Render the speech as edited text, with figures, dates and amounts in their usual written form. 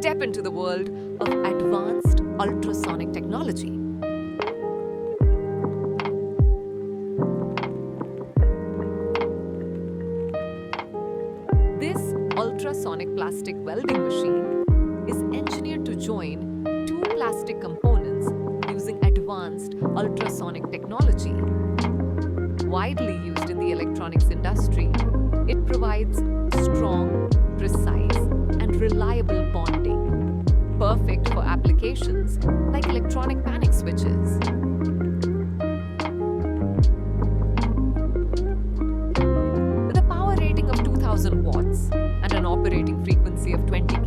step into the world of advanced ultrasonic technology. This ultrasonic plastic welding machine is engineered to join two plastic components using advanced ultrasonic technology. Widely used in the electronics industry, it provides strong, precise, and reliable bonding, perfect for applications like electronic panic switches. With a power rating of 2000 watts and an operating frequency of 20